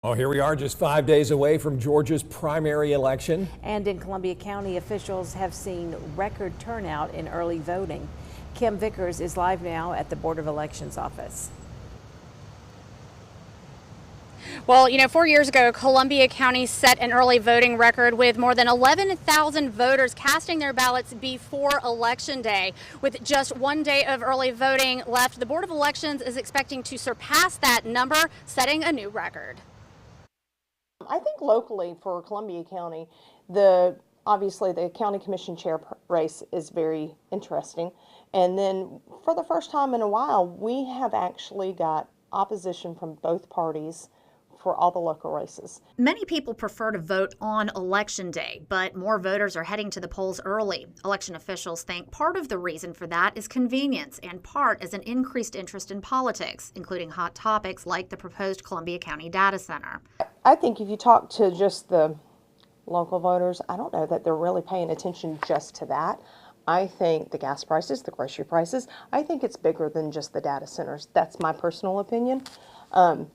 Oh, here we are just 5 days away from Georgia's primary election. And in Columbia County, officials have seen record turnout in early voting. Kim Vickers is live now at the Board of Elections office. Well, 4 years ago, Columbia County set an early voting record with more than 11,000 voters casting their ballots before Election Day. With just 1 day of early voting left, the Board of Elections is expecting to surpass that number, setting a new record. I think locally for Columbia County, obviously the county commission chair race is very interesting. And then for the first time in a while, we have actually got opposition from both parties for all the local races. Many people prefer to vote on Election Day, but more voters are heading to the polls early. Election officials think part of the reason for that is convenience and part is an increased interest in politics, including hot topics like the proposed Columbia County data center. I think if you talk to just the local voters, I don't know that they're really paying attention just to that. I think the gas prices, the grocery prices, I think it's bigger than just the data centers. That's my personal opinion.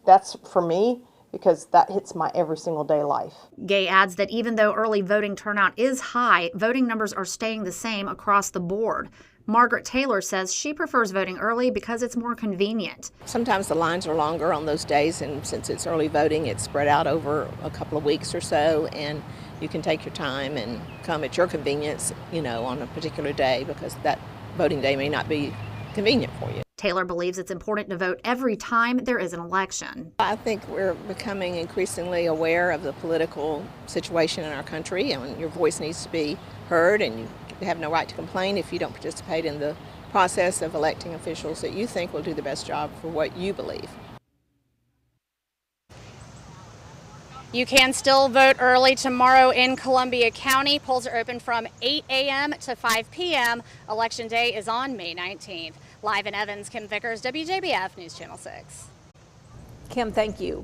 That's for me, because that hits my every single day life. Gay adds that even though early voting turnout is high, voting numbers are staying the same across the board. Margaret Taylor says she prefers voting early because it's more convenient. Sometimes the lines are longer on those days, and since it's early voting, it's spread out over a couple of weeks or so, and you can take your time and come at your convenience, on a particular day, because that voting day may not be convenient for you. Taylor believes it's important to vote every time there is an election. I think we're becoming increasingly aware of the political situation in our country, and your voice needs to be heard, and you have no right to complain if you don't participate in the process of electing officials that you think will do the best job for what you believe. You can still vote early tomorrow in Columbia County. Polls are open from 8 a.m. to 5 p.m. Election Day is on May 19th. Live in Evans, Kim Vickers, WJBF News Channel 6. Kim, thank you.